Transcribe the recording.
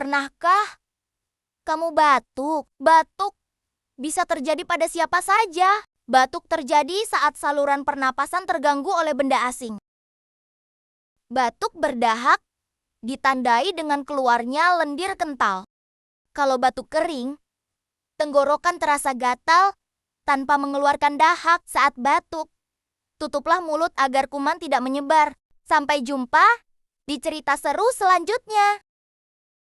Pernahkah kamu batuk? Batuk bisa terjadi pada siapa saja. Batuk terjadi saat saluran pernapasan terganggu oleh benda asing. Batuk berdahak ditandai dengan keluarnya lendir kental. Kalau batuk kering, tenggorokan terasa gatal tanpa mengeluarkan dahak saat batuk. Tutuplah mulut agar kuman tidak menyebar. Sampai jumpa di cerita seru selanjutnya.